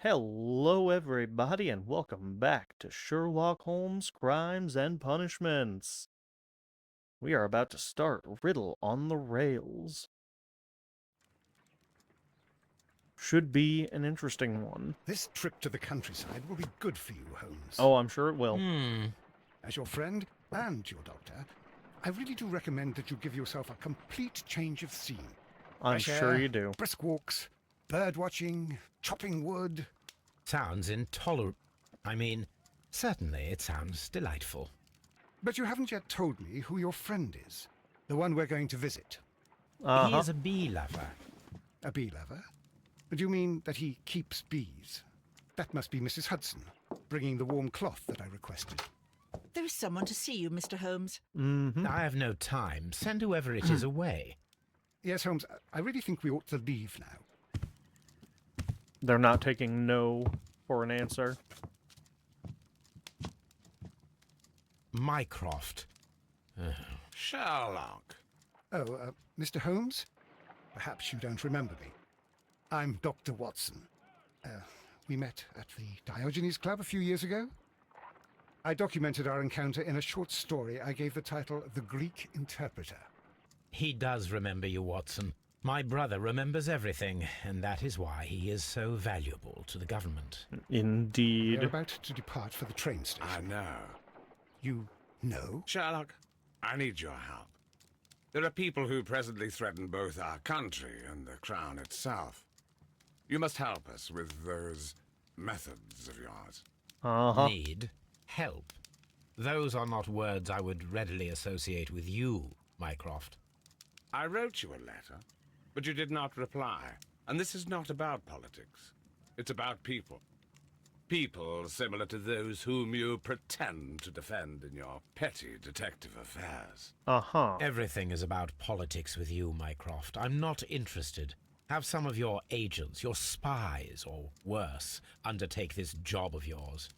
Hello, everybody, and welcome back to Sherlock Holmes Crimes and Punishments. We are about to start Riddle on the Rails. Should be an interesting one. This trip to the countryside will be good for you, Holmes. Oh, I'm sure it will. As your friend and your doctor, I really do recommend that you give yourself a complete change of scene. I'm Fresh sure air, you do. brisk walks, bird watching, chopping wood. Sounds intolerable. Certainly it sounds delightful. But you haven't yet told me who your friend is, the one we're going to visit. He is a bee lover. A bee lover? Do you mean that he keeps bees? That must be Mrs. Hudson, bringing the warm cloth that I requested. There is someone to see you, Mr. Holmes. I have no time. Send whoever it is away. Yes, Holmes, I really think we ought to leave now. They're not taking no for an answer. Mycroft. Sherlock. Oh, Mr. Holmes? Perhaps you don't remember me. I'm Dr. Watson. We met at the Diogenes Club a few years ago. I documented our encounter in a short story I gave the title The Greek Interpreter. He does remember you, Watson. My brother remembers everything, and that is why he is so valuable to the government. Indeed. We're about to depart for the train station. I know. You know? Sherlock, I need your help. There are people who presently threaten both our country and the Crown itself. You must help us with those methods of yours. Need help. Those are not words I would readily associate with you, Mycroft. I wrote you a letter, but you did not reply. And this is not about politics. It's about people. People similar to those whom you pretend to defend in your petty detective affairs. Everything is about politics with you, Mycroft. I'm not interested. Have some of your agents, your spies, or worse, undertake this job of yours.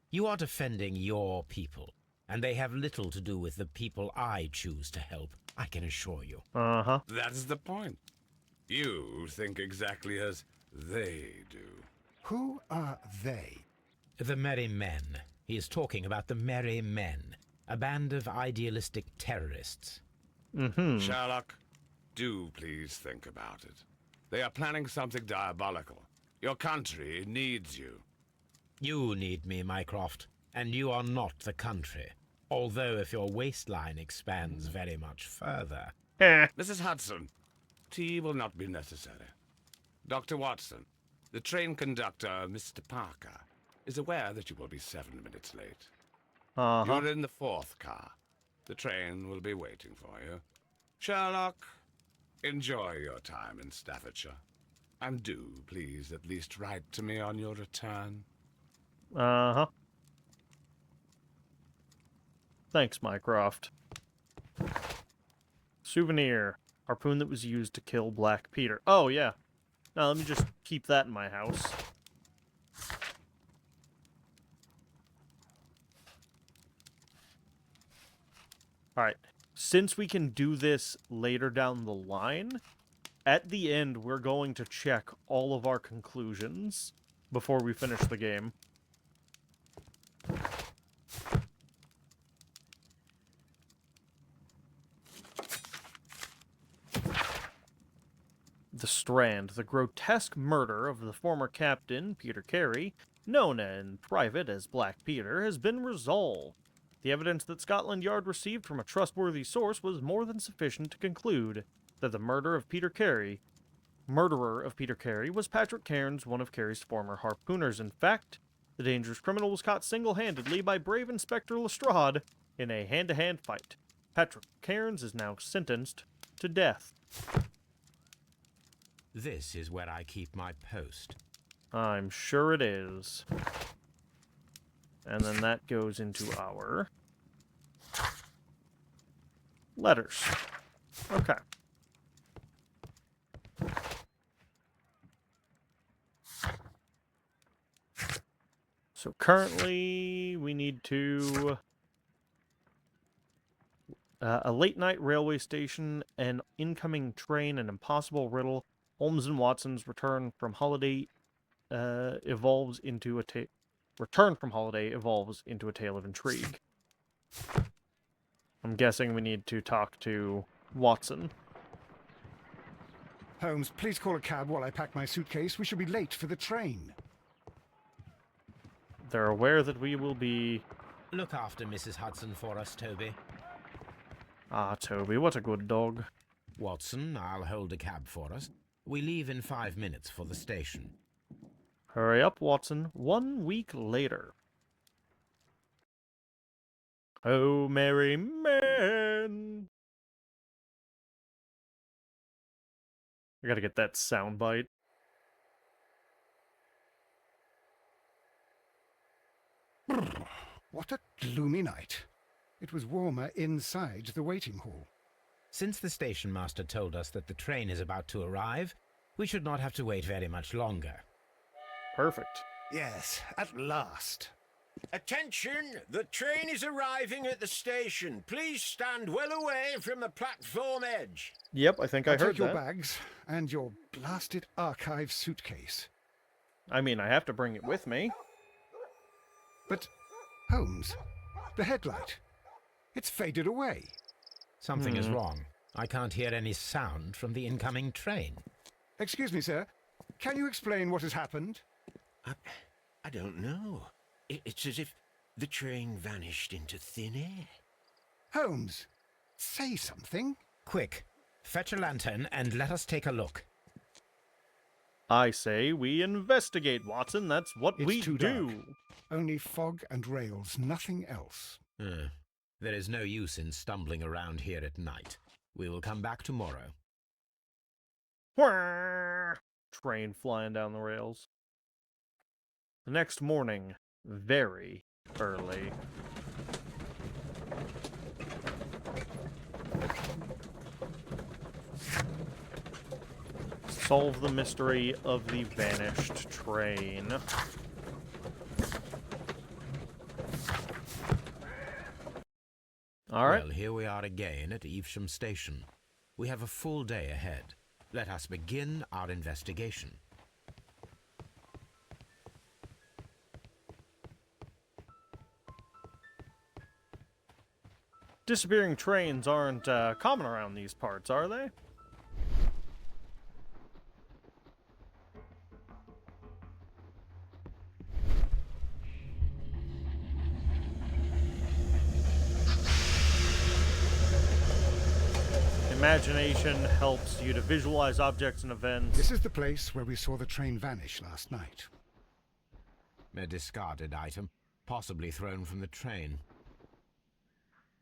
You are defending your people, and they have little to do with the people I choose to help, I can assure you. That's the point. You think exactly as they do. Who are they? The Merry Men. He is talking about the Merry Men, a band of idealistic terrorists. Sherlock, do please think about it. They are planning something diabolical. Your country needs you. You need me, Mycroft, and you are not the country. Although if your waistline expands very much further. Mrs. Hudson, tea will not be necessary. Dr. Watson, the train conductor, Mr. Parker, is aware that you will be 7 minutes late. You're in the 4th car. The train will be waiting for you. Sherlock, enjoy your time in Staffordshire. And do, please, at least write to me on your return. Thanks, Mycroft. Souvenir. Harpoon that was used to kill Black Peter. Oh, yeah. Now, let me just keep that in my house. Alright. Since we can do this later down the line, at the end, we're going to check all of our conclusions before we finish the game. The Strand. The grotesque murder of the former captain, Peter Carey, known in private as Black Peter, has been resolved. The evidence that Scotland Yard received from a trustworthy source was more than sufficient to conclude that the murderer of Peter Carey was Patrick Cairns, one of Carey's former harpooners. In fact, the dangerous criminal was caught single-handedly by brave Inspector Lestrade in a hand-to-hand fight. Patrick Cairns is now sentenced to death. This is where I keep my post. I'm sure it is. And then that goes into our letters. Okay. So currently we need to a late night railway station, an incoming train, an impossible riddle, Holmes and Watson's return from holiday evolves into a Return from holiday evolves into a tale of intrigue. I'm guessing we need to talk to Watson. Holmes, please call a cab while I pack my suitcase. We shall be late for the train. They're aware that we will be... Look after Mrs. Hudson for us, Toby. Ah, Toby, what a good dog. Watson, I'll hold a cab for us. We leave in 5 minutes for the station. Hurry up, Watson. 1 week later. Oh, merry men! I gotta get that soundbite. What a gloomy night. It was warmer inside the waiting hall. Since the station master told us that the train is about to arrive, we should not have to wait very much longer. Perfect. Yes, at last. Attention! The train is arriving at the station. Please stand well away from the platform edge. Yep, I think I I'll heard take your that. bags and your blasted archive suitcase. I mean, I have to bring it with me. But, Holmes, the headlight. It's faded away. Something is wrong. I can't hear any sound from the incoming train. Excuse me, sir. Can you explain what has happened? I don't know. It's as if the train vanished into thin air. Holmes, say something. Quick, fetch a lantern and let us take a look. I say we investigate, Watson. That's what It's we too do. dark. Only fog and rails, nothing else. There is no use in stumbling around here at night. We will come back tomorrow. Whirr! Train flying down the rails. The next morning, very early. Solve the mystery of the vanished train. All right. Well, here we are again at Evesham Station. We have a full day ahead. Let us begin our investigation. Disappearing trains aren't common around these parts, are they? Imagination helps you to visualize objects and events. This is the place where we saw the train vanish last night. A discarded item, possibly thrown from the train.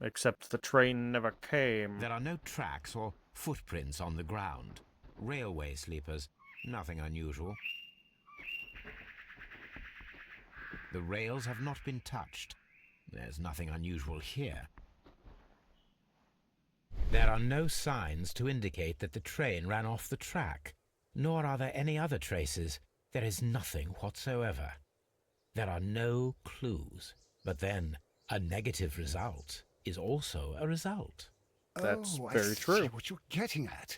Except the train never came. There are no tracks or footprints on the ground. Railway sleepers, nothing unusual. The rails have not been touched. There's nothing unusual here. There are no signs to indicate that the train ran off the track, nor are there any other traces. There is nothing whatsoever. There are no clues. But then, a negative result is also a result. That's I very see true. what you're getting at.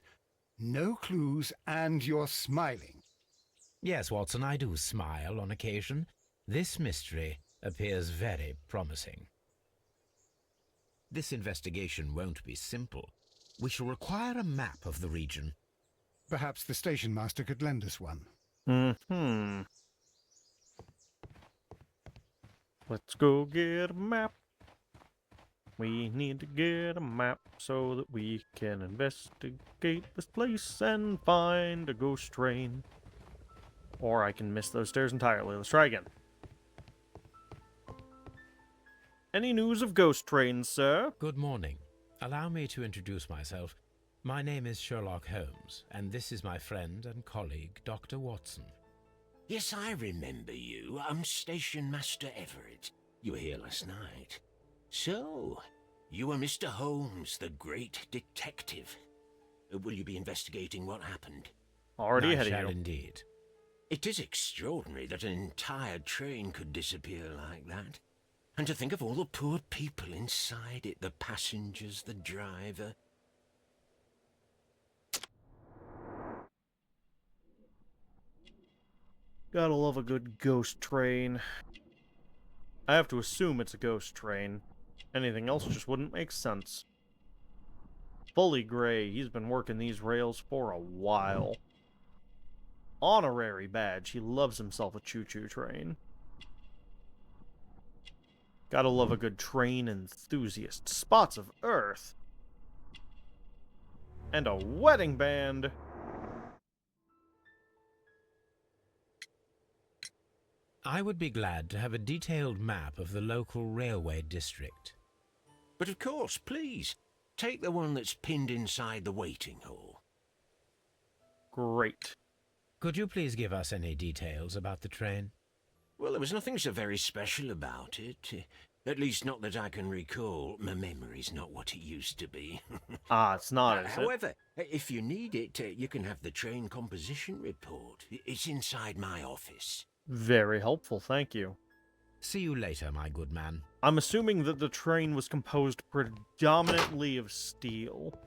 No clues, and you're smiling. Yes, Watson, I do smile on occasion. This mystery appears very promising. This investigation won't be simple. We shall require a map of the region. Perhaps the station master could lend us one. Mm-hmm. Let's go get a map. We need to get a map so that we can investigate this place and find a ghost train. Or I can miss those stairs entirely. Let's try again. Any news of ghost trains, sir? Good morning. Allow me to introduce myself. My name is Sherlock Holmes, and this is my friend and colleague, Dr. Watson. Yes, I remember you. I'm Station Master Everett. You were here last night. So, you are Mr. Holmes, the great detective. Will you be investigating what happened? Already I ahead shall of you. indeed. It is extraordinary that an entire train could disappear like that. And to think of all the poor people inside it, the passengers, the driver. Gotta love a good ghost train. I have to assume it's a ghost train. Anything else just wouldn't make sense. Fully gray, he's been working these rails for a while. Honorary badge, he loves himself a choo-choo train. Gotta love a good train enthusiast. Spots of Earth. And a wedding band. I would be glad to have a detailed map of the local railway district. But of course, please, take the one that's pinned inside the waiting hall. Great. Could you please give us any details about the train? Well, there was nothing so very special about it. At least not that I can recall. My memory's not what it used to be. Ah, it's not, is it? However, if you need it, you can have the train composition report. It's inside my office. Very helpful, thank you. See you later, my good man. I'm assuming that the train was composed predominantly of steel.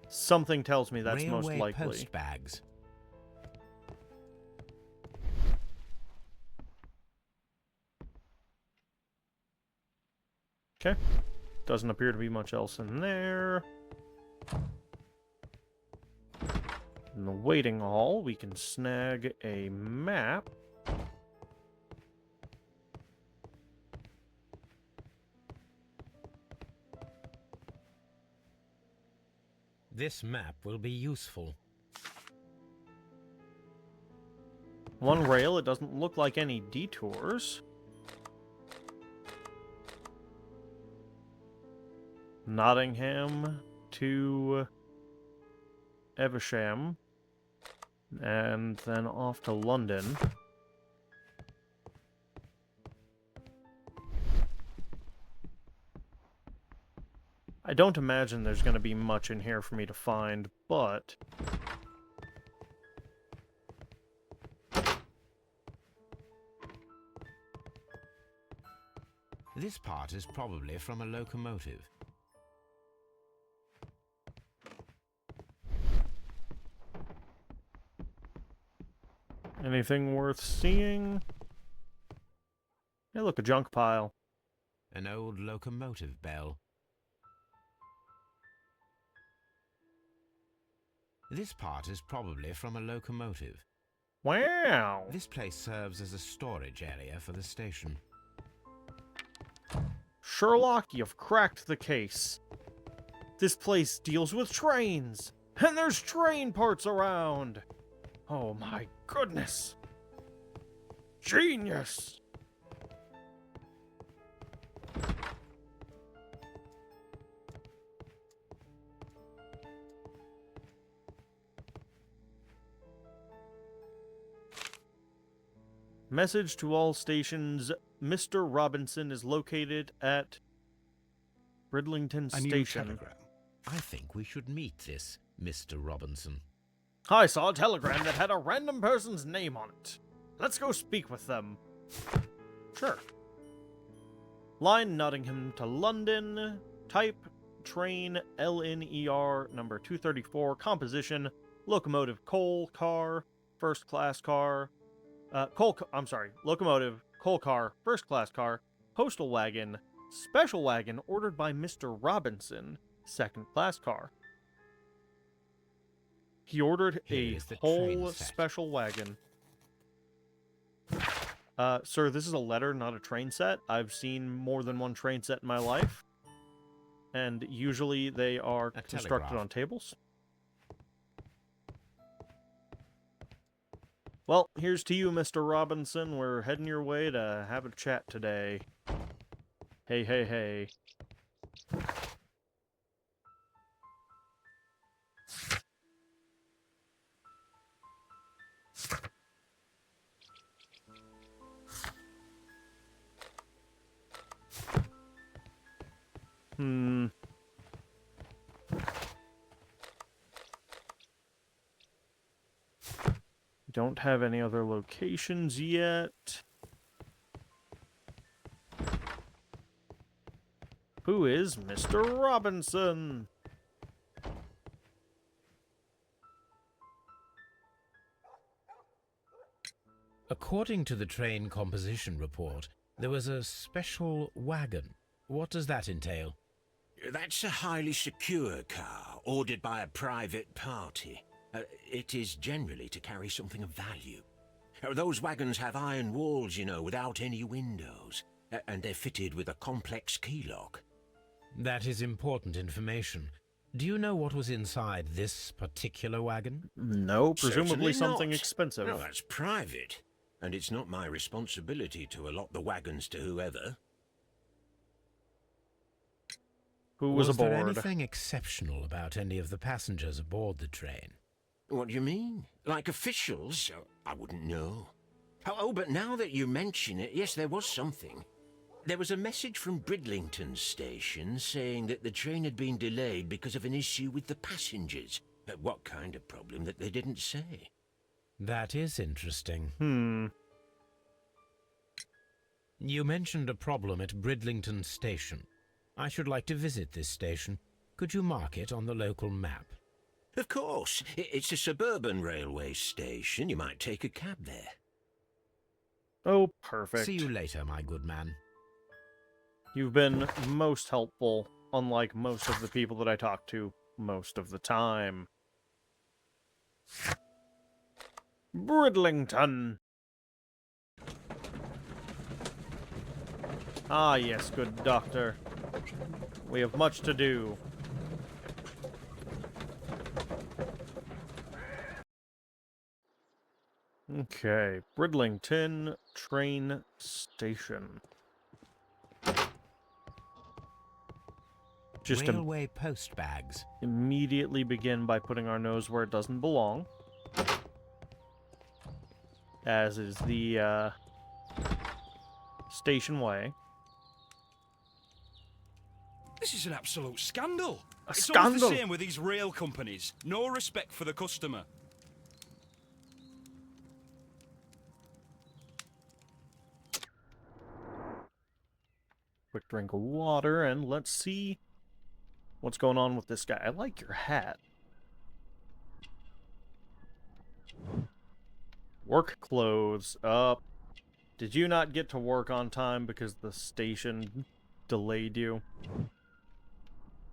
Something tells me that's most Railway likely. post bags. Okay. Doesn't appear to be much else in there. In the waiting hall, we can snag a map. This map will be useful. One rail, it doesn't look like any detours. Nottingham to Evesham, and then off to London. I don't imagine there's going to be much in here for me to find, but This part is probably from a locomotive. anything worth seeing? Hey, look, a junk pile. An old locomotive bell. This part is probably from a locomotive. Wow! This place serves as a storage area for the station. Sherlock, you've cracked the case. This place deals with trains, and there's train parts around. Oh my goodness. Genius! Message to all stations. Mr. Robinson is located at Bridlington A new Station. telegram. I think we should meet this Mr. Robinson. I saw a telegram that had a random person's name on it. Let's go speak with them. Sure. Line Nottingham to London. Type train LNER number 234. Composition locomotive coal car, first class car. Locomotive, coal car, first class car, postal wagon, special wagon ordered by Mr. Robinson, second class car. He ordered Here a is the whole train set. special wagon. Sir, this is a letter, not a train set. I've seen more than one train set in my life. And usually they are A constructed telegraph. on tables. Well, here's to you, Mr. Robinson. We're heading your way to have a chat today. Hey, hey, hey. Don't have any other locations yet. Who is Mr. Robinson? According to the train composition report, there was a special wagon. What does that entail? That's a highly secure car, ordered by a private party. It is generally to carry something of value. Those wagons have iron walls, you know, without any windows. And they're fitted with a complex key lock. That is important information. Do you know what was inside this particular wagon? No, presumably Certainly something not. expensive. No, that's private. And it's not my responsibility to allot the wagons to whoever. Who was there aboard? anything exceptional about any of the passengers aboard the train? What do you mean? Like officials? I wouldn't know. Oh, but now that you mention it, yes, there was something. There was a message from Bridlington station saying that the train had been delayed because of an issue with the passengers. What kind of problem that they didn't say? That is interesting. You mentioned a problem at Bridlington station. I should like to visit this station. Could you mark it on the local map? Of course. It's a suburban railway station. You might take a cab there. Oh, perfect. See you later, my good man. You've been most helpful, unlike most of the people that I talk to most of the time. Bridlington! Ah, yes, good doctor. We have much to do. Okay, Bridlington train station. Just Railway post bags. immediately begin by putting our nose where it doesn't belong. As is the station way. This is an absolute scandal. It's Scandal? always the same with these rail companies. No respect for the customer. Quick drink of water, and let's see what's going on with this guy. I like your hat. Work clothes. Did you not get to work on time because the station delayed you?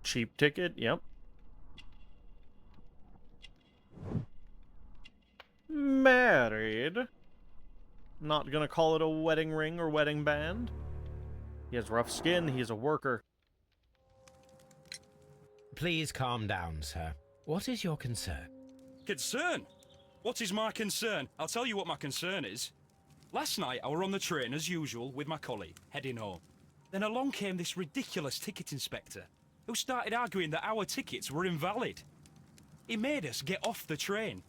Cheap ticket? Yep. Married? Not gonna call it a wedding ring or wedding band. He has rough skin, he's a worker. Please calm down, sir. What is your concern? Concern? What is my concern? I'll tell you what my concern is. Last night, I were on the train as usual with my colleague, heading home. Then along came this ridiculous ticket inspector, who started arguing that our tickets were invalid. He made us get off the train,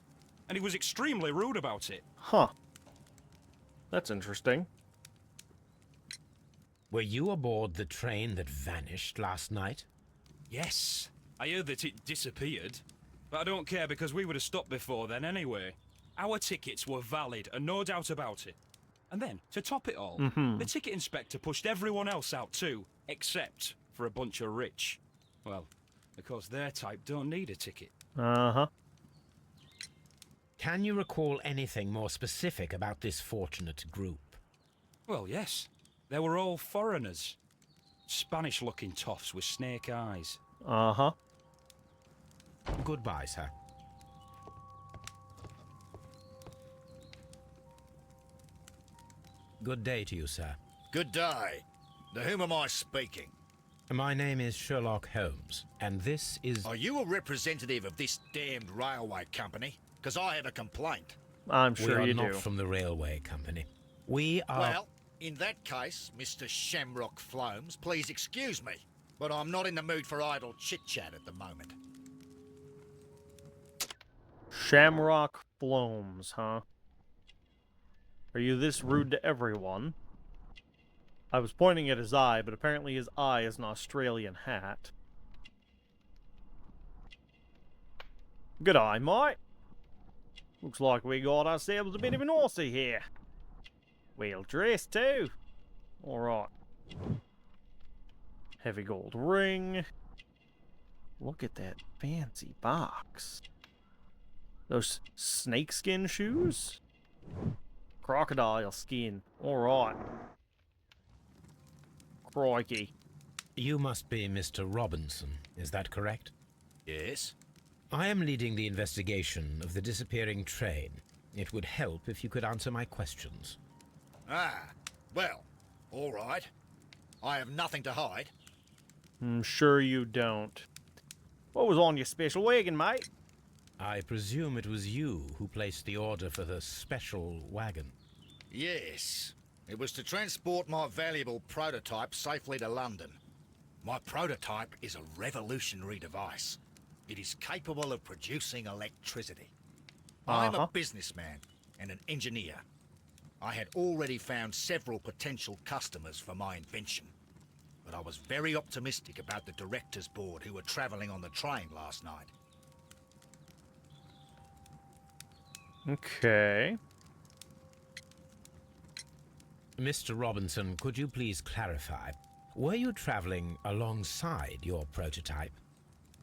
and he was extremely rude about it. Huh. That's interesting. Were you aboard the train that vanished last night? Yes, I heard that it disappeared. But I don't care because we would have stopped before then anyway. Our tickets were valid and no doubt about it. And then, to top it all, the ticket inspector pushed everyone else out too, except for a bunch of rich. Well, because their type don't need a ticket. Uh-huh. Can you recall anything more specific about this fortunate group? Well, yes. They were all foreigners. Spanish-looking toffs with snake eyes. Uh-huh. Goodbye, sir. Good day to you, sir. Good day. To whom am I speaking? My name is Sherlock Holmes, and this is... Are you a representative of this damned railway company? Because I have a complaint. I'm sure we you are not do. from the railway company. We are... Well, in that case, Mr. Shamrock Flomes, please excuse me, but I'm not in the mood for idle chit-chat at the moment. Shamrock Flomes, huh? Are you this rude to everyone? I was pointing at his eye, but apparently his eye is an Australian hat. Good eye, mate. Looks like we got ourselves a bit of an Aussie here. Well dressed, too. Alright. Heavy gold ring. Look at that fancy box. Those snakeskin shoes? Crocodile skin. Alright. Crikey. You must be Mr. Robinson, is that correct? Yes? I am leading the investigation of the disappearing train. It would help if you could answer my questions. Ah, well, all right. I have nothing to hide. I'm sure you don't. What was on your special wagon, mate? I presume it was you who placed the order for the special wagon. Yes. It was to transport my valuable prototype safely to London. My prototype is a revolutionary device. It is capable of producing electricity. I'm a businessman and an engineer. I had already found several potential customers for my invention, but I was very optimistic about the directors' board who were travelling on the train last night. Okay. Mr. Robinson, could you please clarify? Were you traveling alongside your prototype?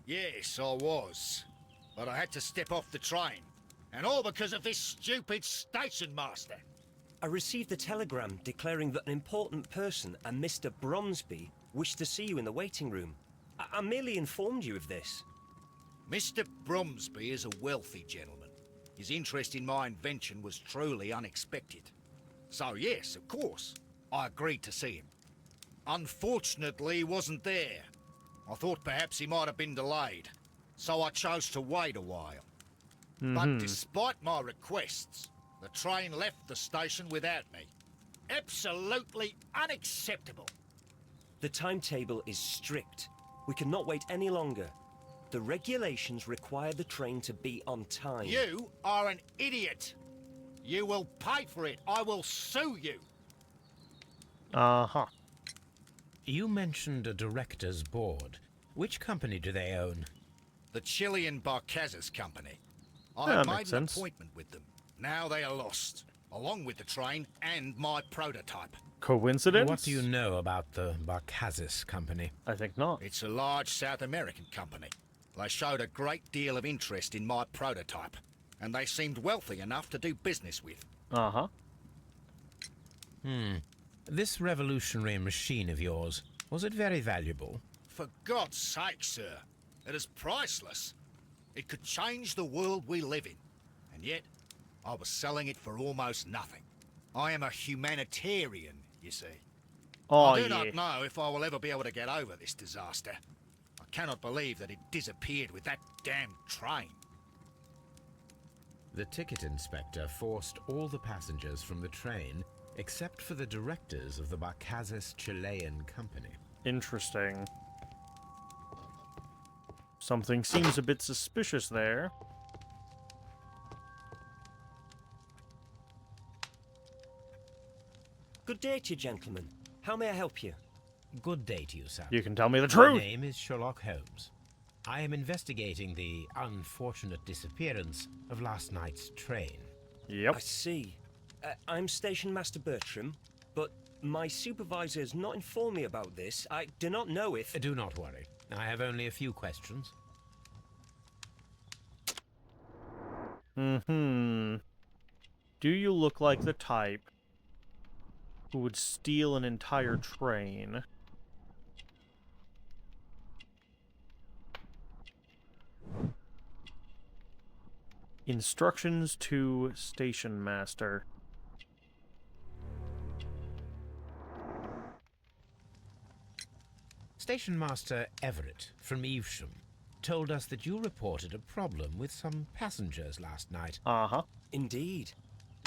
Yes, I was. But I had to step off the train. And all because of this stupid station master. I received a telegram declaring that an important person, a Mr. Bromsby, wished to see you in the waiting room. I merely informed you of this. Mr. Bromsby is a wealthy gentleman. His interest in my invention was truly unexpected. So yes, of course, I agreed to see him. Unfortunately, he wasn't there. I thought perhaps he might have been delayed, so I chose to wait a while. But despite my requests, the train left the station without me. Absolutely unacceptable. The timetable is strict. We cannot wait any longer. The regulations require the train to be on time. You are an idiot. You will pay for it. I will sue you. Uh-huh. You mentioned a director's board. Which company do they own? The Chilean Barcazes Company. I That made makes an sense. appointment with them. Now they are lost, along with the train and my prototype. Coincidence? What do you know about the Barcazes Company? I think not. It's a large South American company. They showed a great deal of interest in my prototype, and they seemed wealthy enough to do business with. Uh-huh. This revolutionary machine of yours, was it very valuable? For God's sake, sir, it is priceless. It could change the world we live in, and yet I was selling it for almost nothing. I am a humanitarian, you see. Oh, I do yeah. not know if I will ever be able to get over this disaster. I cannot believe that it disappeared with that damn train. The ticket inspector forced all the passengers from the train except for the directors of the Barcazes Chilean Company. Interesting. Something seems a bit suspicious there. Good day to you, gentlemen. How may I help you? Good day to you, sir. You can tell me the My truth. name is Sherlock Holmes. I am investigating the unfortunate disappearance of last night's train. Yep. I see. I'm Station Master Bertram, but my supervisor has not informed me about this. I do not know if... Do not worry. I have only a few questions. Mm-hmm. Do you look like the type who would steal an entire train? Instructions to Station Master. Station Master Everett from Evesham told us that you reported a problem with some passengers last night. Uh-huh. Indeed.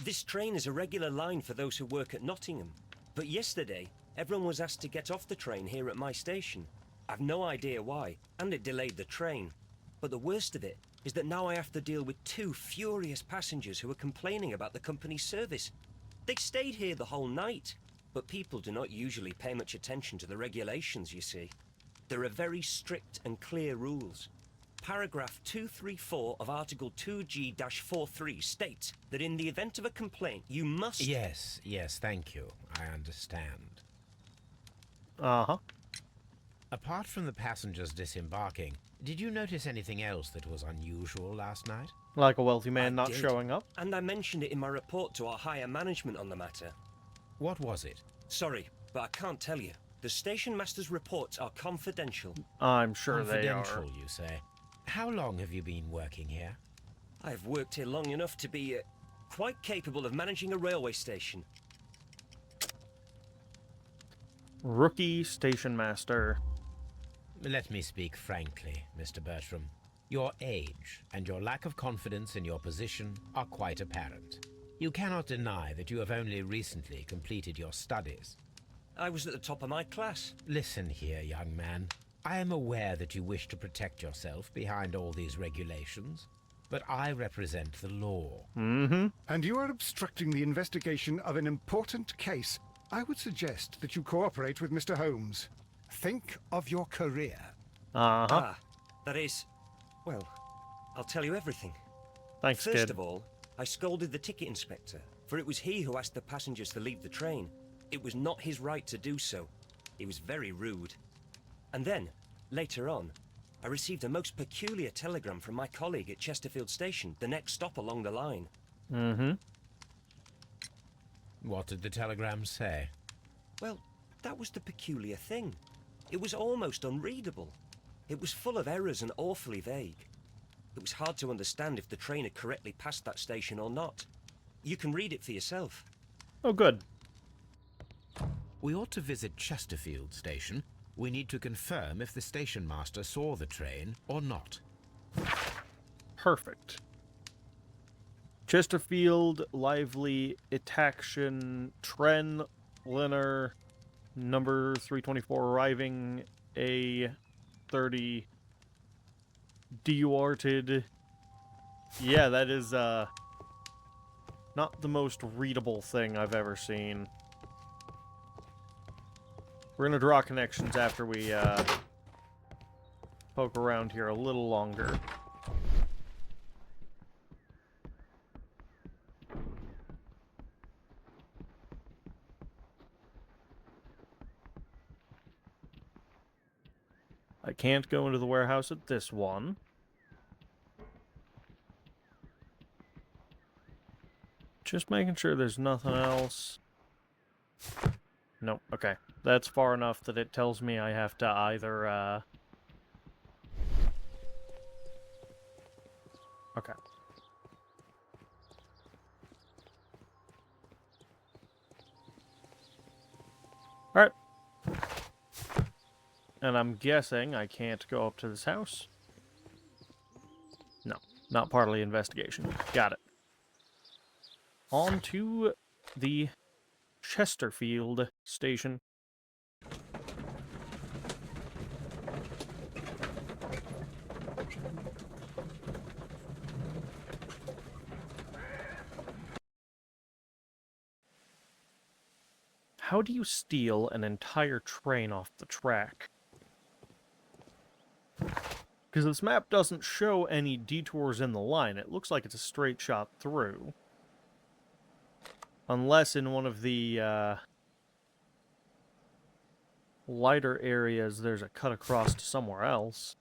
This train is a regular line for those who work at Nottingham. But yesterday, everyone was asked to get off the train here at my station. I've no idea why, and it delayed the train. But the worst of it is that now I have to deal with two furious passengers who are complaining about the company's service. They stayed here the whole night, but people do not usually pay much attention to the regulations, you see. There are very strict and clear rules. Paragraph 234 of Article 2G-43 states that in the event of a complaint, you must... Yes, thank you. I understand. Uh-huh. Apart from the passengers disembarking, did you notice anything else that was unusual last night? Like a wealthy man I not did. showing up? And I mentioned it in my report to our higher management on the matter. What was it? Sorry, but I can't tell you. The station master's reports are confidential. I'm sure they are. Confidential, you say. How long have you been working here? I've worked here long enough to be quite capable of managing a railway station. Rookie station master. Let me speak frankly, Mr. Bertram. Your age and your lack of confidence in your position are quite apparent. You cannot deny that you have only recently completed your studies. I was at the top of my class. Listen here, young man. I am aware that you wish to protect yourself behind all these regulations, but I represent the law. Mm-hmm. And you are obstructing the investigation of an important case. I would suggest that you cooperate with Mr. Holmes. Think of your career. Uh-huh. Ah, that is... Well, I'll tell you everything. Thanks, First kid. of all, I scolded the ticket inspector, for it was he who asked the passengers to leave the train. It was not his right to do so. He was very rude. And then, later on, I received a most peculiar telegram from my colleague at Chesterfield Station, the next stop along the line. Mm-hmm. What did the telegram say? Well, that was the peculiar thing. It was almost unreadable. It was full of errors and awfully vague. It was hard to understand if the train had correctly passed that station or not. You can read it for yourself. Oh, good. We ought to visit Chesterfield Station. We need to confirm if the station master saw the train or not. Perfect. Chesterfield, Lively, Itaction, Tren, Linner, number 324 arriving, A30, Duarted. Yeah, that is, not the most readable thing I've ever seen. We're gonna draw connections after we, poke around here a little longer. I can't go into the warehouse at this one. Just making sure there's nothing else. Nope, okay. That's far enough that it tells me I have to either, Okay. Alright. And I'm guessing I can't go up to this house. No, not part of the investigation. Got it. On to the Chesterfield station. How do you steal an entire train off the track? Because this map doesn't show any detours in the line. It looks like it's a straight shot through. Unless in one of the, lighter areas there's a cut across to somewhere else.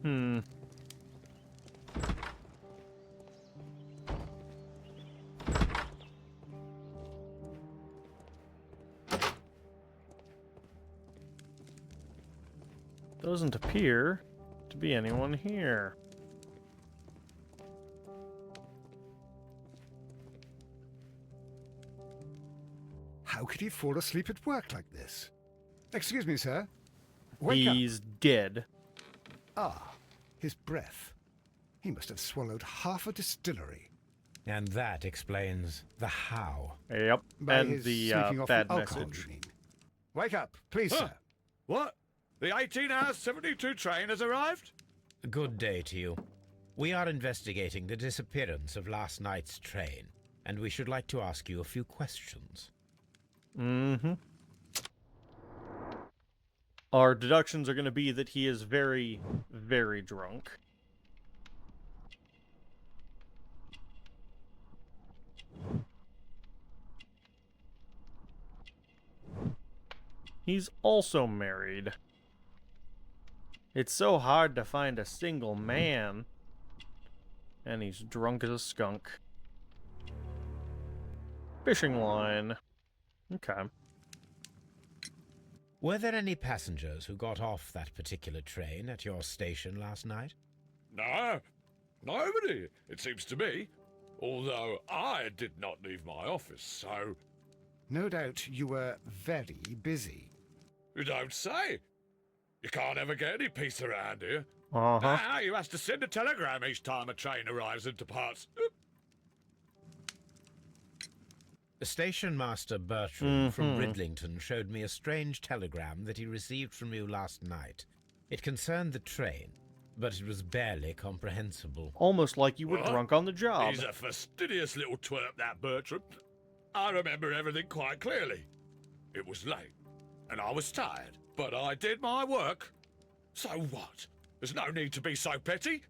Hmm. Doesn't appear to be anyone here. How could he fall asleep at work like this? Excuse me, sir. Wake up. He's dead. Ah, his breath. He must have swallowed half a distillery. And that explains the how. Yep. By And his the sleeping off bad the alcohol, message. you mean. Wake up, please, Huh. sir. What? The 18-hour 72 train has arrived? Good day to you. We are investigating the disappearance of last night's train, and we should like to ask you a few questions. Mm-hmm. Our deductions are going to be that he is very, very drunk. He's also married. It's so hard to find a single man. And he's drunk as a skunk. Fishing line. Okay. Were there any passengers who got off that particular train at your station last night? No, nobody, it seems to me. Although I did not leave my office, so... No doubt you were very busy. You don't say. You can't ever get any peace around here. Uh-huh. You have to send a telegram each time a train arrives and departs. The station master Bertram from Ridlington showed me a strange telegram that he received from you last night. It concerned the train, but it was barely comprehensible. Almost like you were What? drunk on the job. He's a fastidious little twerp, that Bertram. I remember everything quite clearly. It was late, and I was tired, but I did my work. So what? There's no need to be so petty.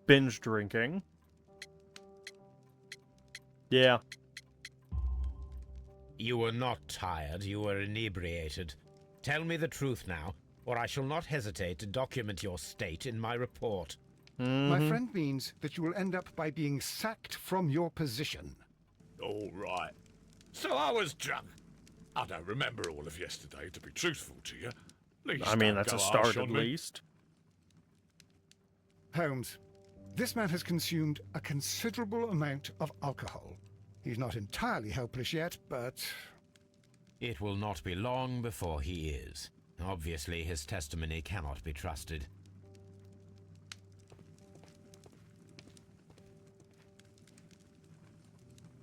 Binge drinking. Yeah. You were not tired, you were inebriated. Tell me the truth now, or I shall not hesitate to document your state in my report. My friend means that you will end up by being sacked from your position. All right. So I was drunk. I don't remember all of yesterday, to be truthful to you. Please I mean, don't that's go a harsh start at on me. least. Holmes, this man has consumed a considerable amount of alcohol. He's not entirely helpless yet, but... It will not be long before he is. Obviously, his testimony cannot be trusted.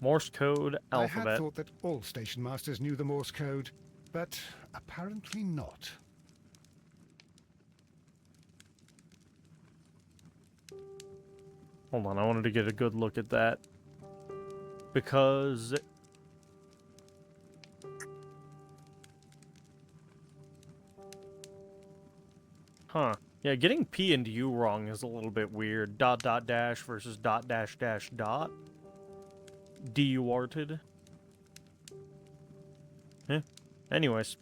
Morse code I had alphabet. thought that all station masters knew the Morse code, but apparently not. Hold on, I wanted to get a good look at that. Because... Huh. Yeah, getting P and U wrong is a little bit weird. Dot dot dash versus dot dash dash dot. D-U-arted. Anyways.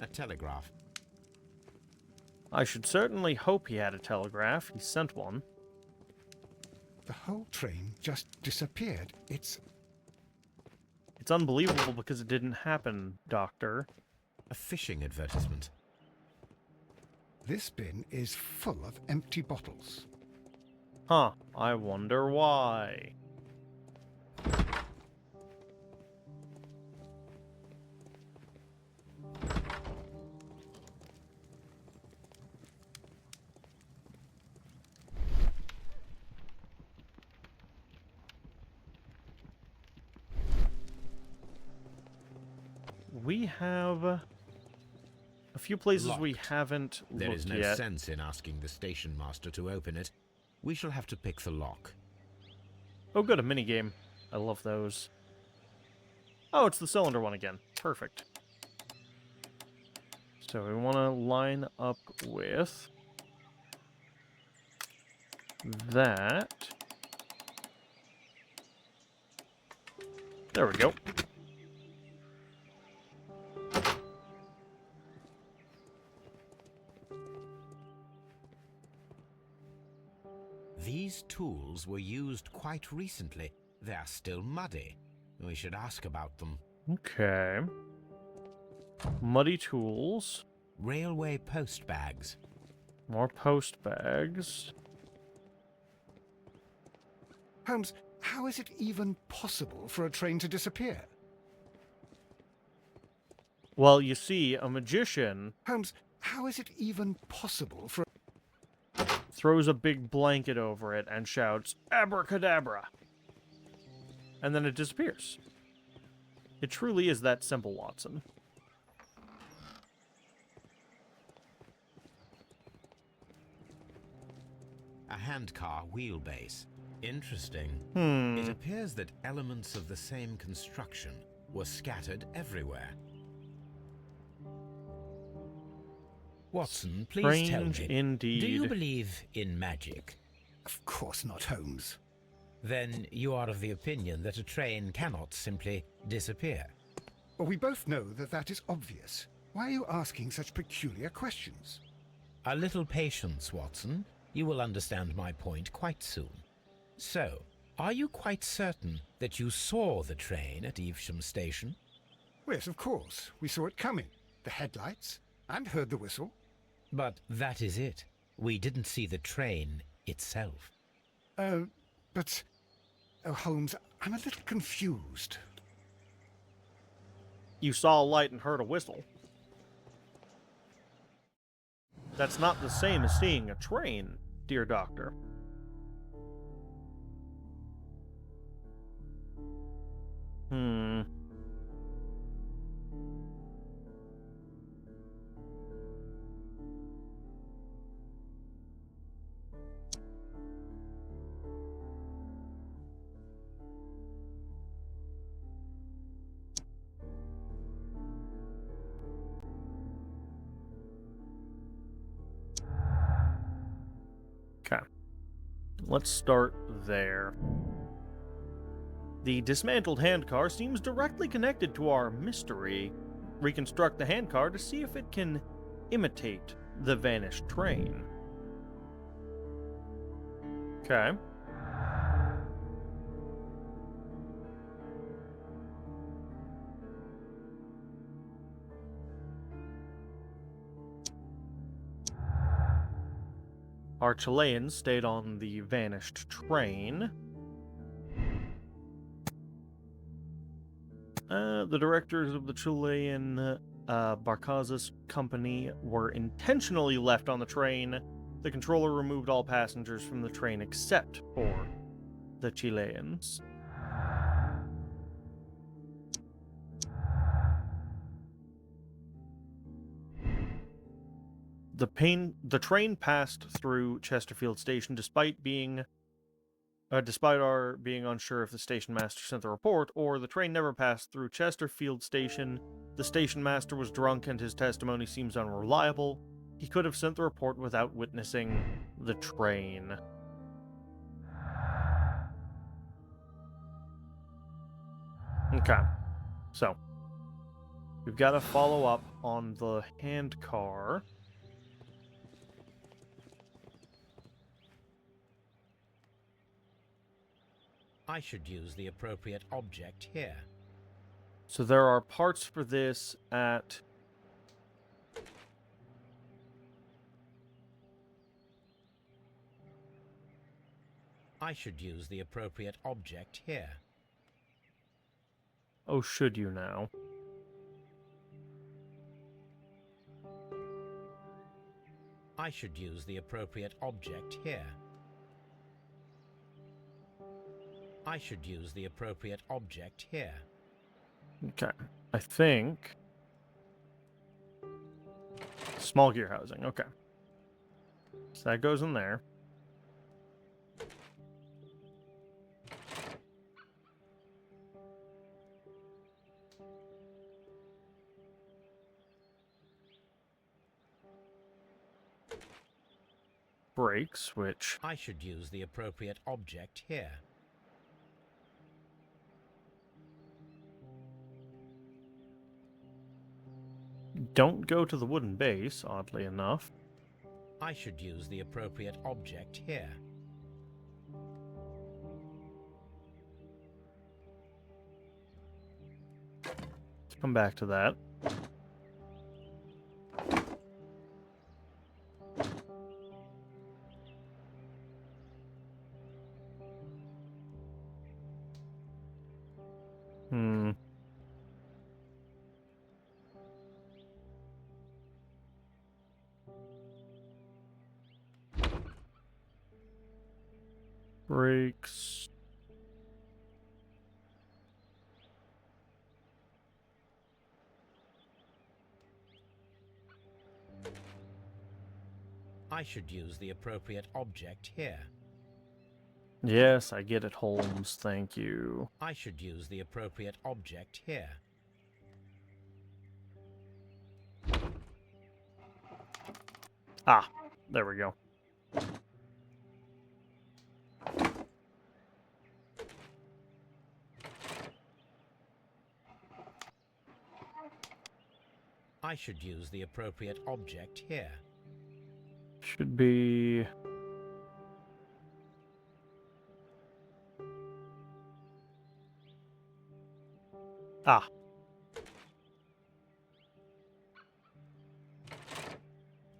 A telegraph. I should certainly hope he had a telegraph. He sent one. The whole train just disappeared. It's unbelievable because it didn't happen, Doctor. A fishing advertisement. This bin is full of empty bottles. Huh. I wonder why. We have a few places we Locked. haven't There looked is no yet. sense in asking the station master to open it. We shall have to pick the lock. Oh, good, a minigame. I love those. Oh, it's the cylinder one again. Perfect. So we want to line up with that. There we go. These tools were used quite recently. They are still muddy. We should ask about them. Okay. Muddy tools. Railway post bags. More post bags. Holmes, how is it even possible for a train to disappear? Well, you see, a magician Holmes, how is it even possible for... throws a big blanket over it and shouts, "Abracadabra!" And then it disappears. It truly is that simple, Watson. A handcar wheelbase. Interesting. Hmm. It appears that elements of the same construction were scattered everywhere. Watson, please tell Strange me, indeed. do you believe in magic? Of course not, Holmes. Then you are of the opinion that a train cannot simply disappear. Well, we both know that that is obvious. Why are you asking such peculiar questions? A little patience, Watson. You will understand my point quite soon. So, are you quite certain that you saw the train at Evesham Station? Yes, of course. We saw it coming. The headlights, and heard the whistle. But that is it. We didn't see the train itself. But... Oh, Holmes, I'm a little confused. You saw a light and heard a whistle. That's not the same as seeing a train, dear doctor. Okay. Let's start there. The dismantled handcar seems directly connected to our mystery. Reconstruct the handcar to see if it can imitate the vanished train. Okay. Our Chileans stayed on the vanished train. The directors of the Chilean Barcazas company were intentionally left on the train. The controller removed all passengers from the train except for the Chileans. The train passed through Chesterfield Station despite our being unsure if the station master sent the report, or the train never passed through Chesterfield Station. The station master was drunk and his testimony seems unreliable. He could have sent the report without witnessing the train. Okay, so we've got to follow up on the handcar. I should use the appropriate object here. So there are parts for this at... I should use the appropriate object here. Oh, should you now? I should use the appropriate object here. I should use the appropriate object here. Okay, I think... Small gear housing, okay. So that goes in there. Brakes, which... I should use the appropriate object here. don't go to the wooden base, oddly enough. I should use the appropriate object here. Let's come back to that. Brakes. I should use the appropriate object here. Yes, I get it, Holmes. Thank you. I should use the appropriate object here. Ah, there we go. I should use the appropriate object here. Should be... Ah.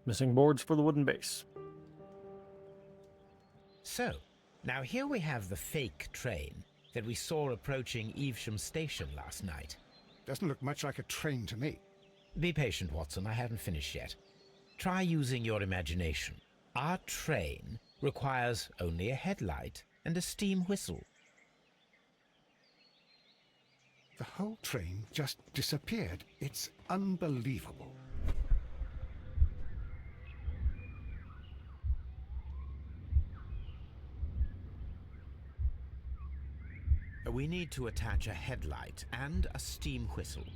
Missing boards for the wooden base. So, now here we have the fake train that we saw approaching Evesham Station last night. Doesn't look much like a train to me. Be patient, Watson, I haven't finished yet. Try using your imagination. Our train requires only a headlight and a steam whistle. The whole train just disappeared. It's unbelievable. We need to attach a headlight and a steam whistle.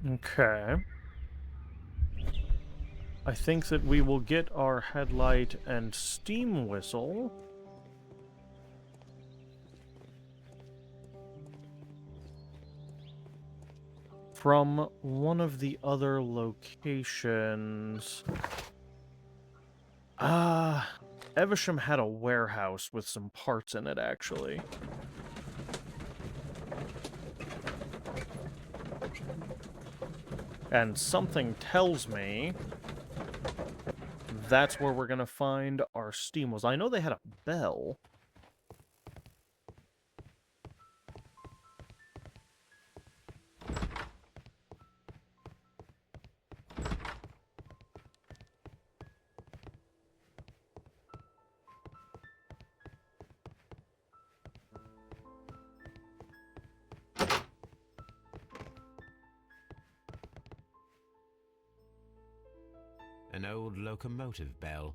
Okay. I think that we will get our headlight and steam whistle from one of the other locations. Evesham had a warehouse with some parts in it, actually. And something tells me that's where we're gonna find our steam whistle. I know they had a bell. An old locomotive bell.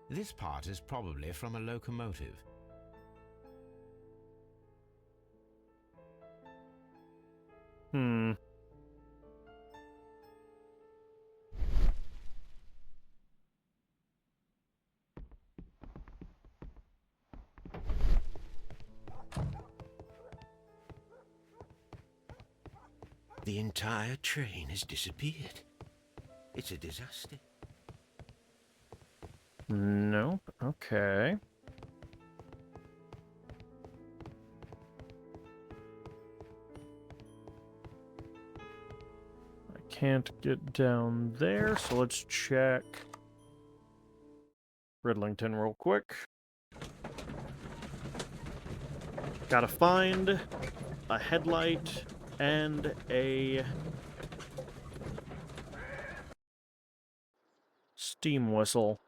This part is probably from a locomotive. The entire train has disappeared. It's a disaster. Nope. Okay. I can't get down there, so let's check Bridlington real quick. Gotta find a headlight and a steam whistle.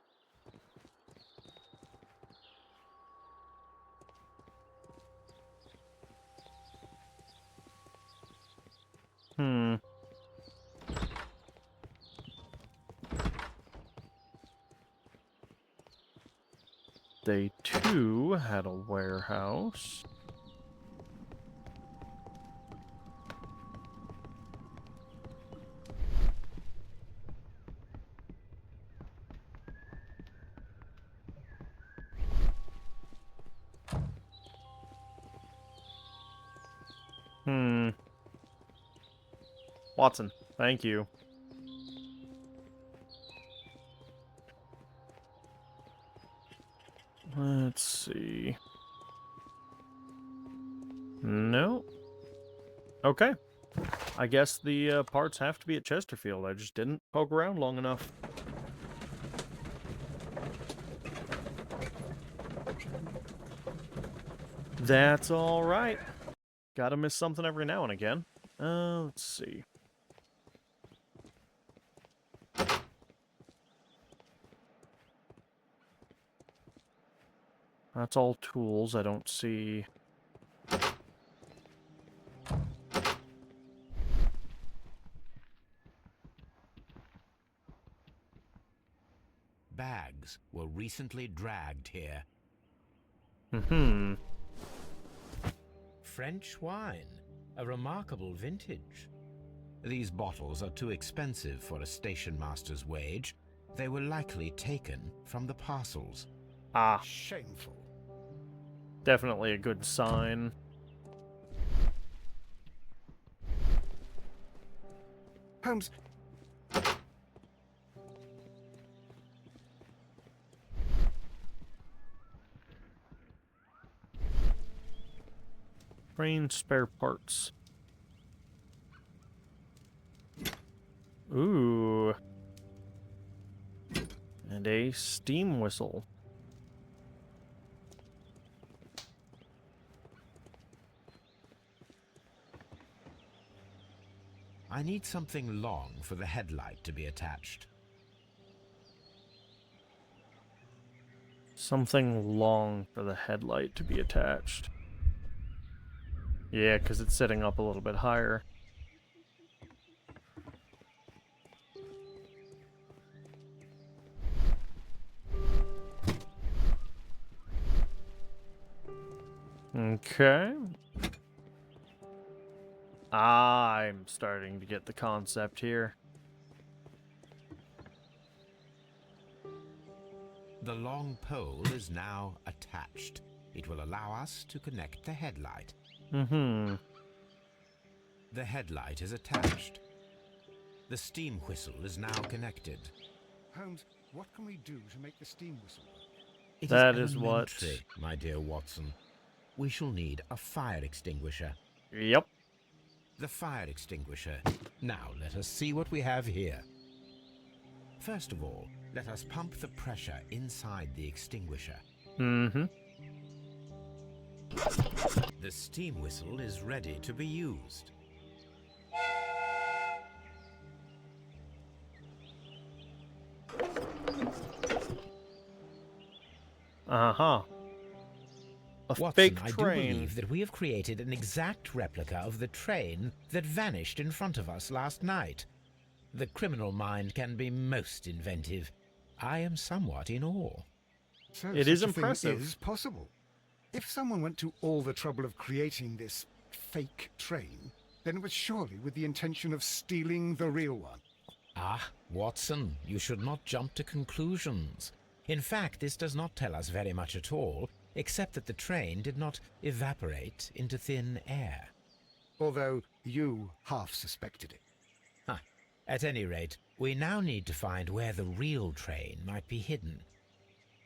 They too had a warehouse. Watson, thank you. Let's see. No. Okay. I guess the parts have to be at Chesterfield. I just didn't poke around long enough. That's all right. Gotta miss something every now and again. Let's see. That's all tools. I don't see... Bags were recently dragged here. French wine, a remarkable vintage. These bottles are too expensive for a station master's wage. They were likely taken from the parcels. Ah, Shameful. definitely a good sign. Holmes, Train spare parts. Ooh. And a steam whistle. I need something long for the headlight to be attached. Something long for the headlight to be attached. Yeah, because it's sitting up a little bit higher. Okay. I'm starting to get the concept here. The long pole is now attached. It will allow us to connect the headlight. Mm-hmm. The headlight is attached. The steam whistle is now connected. Holmes, what can we do to make the steam whistle work? That is is what- elementary, my dear Watson. We shall need a fire extinguisher. Yep. The fire extinguisher. Now let us see what we have here. First of all, let us pump the pressure inside the extinguisher. Mm-hmm. The steam whistle is ready to be used. Uh-huh. A Watson, fake I do train. believe that we have created an exact replica of the train that vanished in front of us last night. The criminal mind can be most inventive. I am somewhat in awe. So It such is a thing impressive. is possible. If someone went to all the trouble of creating this fake train, then it was surely with the intention of stealing the real one. Ah, Watson, you should not jump to conclusions. In fact, this does not tell us very much at all, except that the train did not evaporate into thin air. Although you half suspected it. At any rate, we now need to find where the real train might be hidden.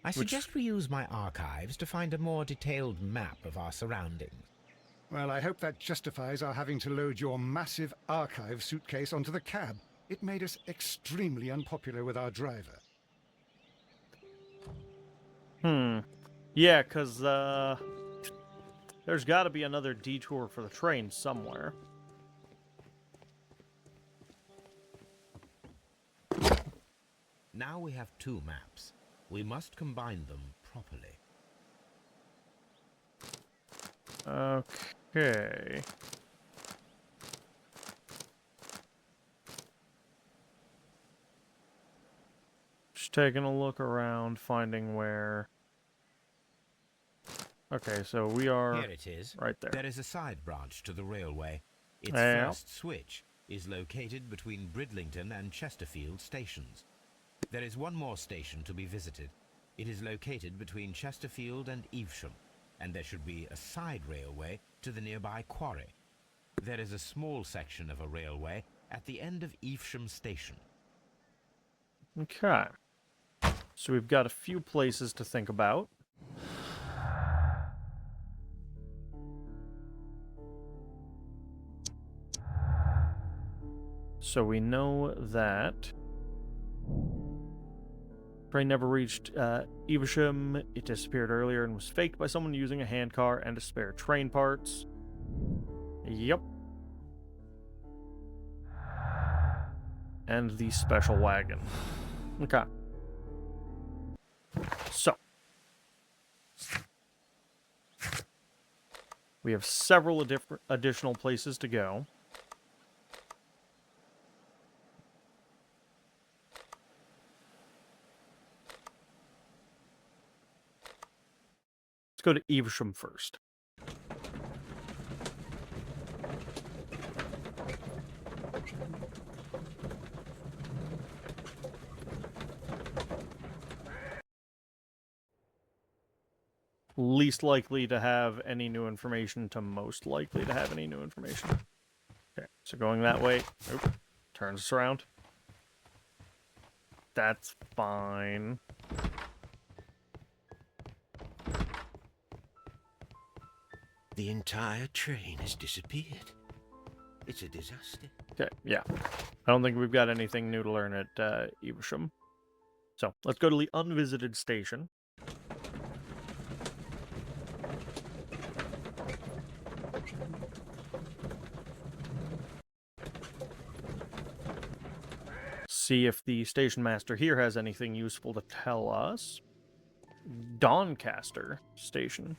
I suggest we use my archives to find a more detailed map of our surroundings. Well, I hope that justifies our having to load your massive archive suitcase onto the cab. It made us extremely unpopular with our driver. Yeah, because, there's got to be another detour for the train somewhere. Now we have two maps. We must combine them properly. Okay. Just taking a look around, finding where... Okay, so we are Here it is. right there. There is a side branch to the railway. Its Yeah. first switch is located between Bridlington and Chesterfield stations. There is one more station to be visited. It is located between Chesterfield and Evesham, and there should be a side railway to the nearby quarry. There is a small section of a railway at the end of Evesham station. Okay. So we've got a few places to think about. So we know that train never reached Evesham. It disappeared earlier and was faked by someone using a handcar and a spare train parts. Yep. And the special wagon. Okay. So. We have several additional places to go. Let's go to Evesham first. Least likely to have any new information to most likely to have any new information. Okay, so going that way. Nope. Turns us around. That's fine. The entire train has disappeared. It's a disaster. Okay, yeah. I don't think we've got anything new to learn at Evesham. So, let's go to the unvisited station. See if the station master here has anything useful to tell us. Doncaster Station.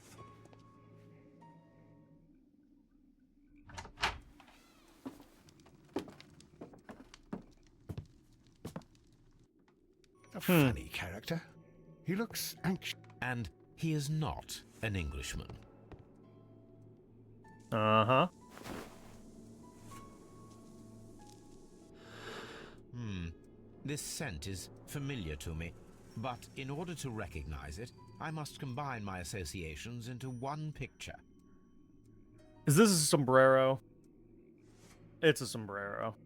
A funny character. He looks anxious. And he is not an Englishman. Uh-huh. This scent is familiar to me, but in order to recognize it, I must combine my associations into one picture. Is this a sombrero? It's a sombrero.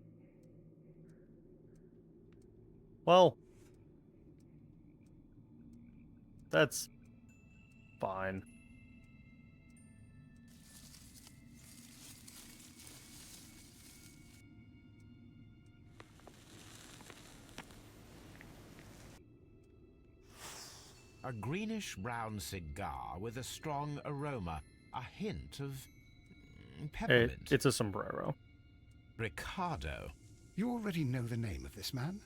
Well, that's fine. A greenish-brown cigar with a strong aroma, a hint of peppermint. It's a sombrero. Ricardo. You already know the name of this man?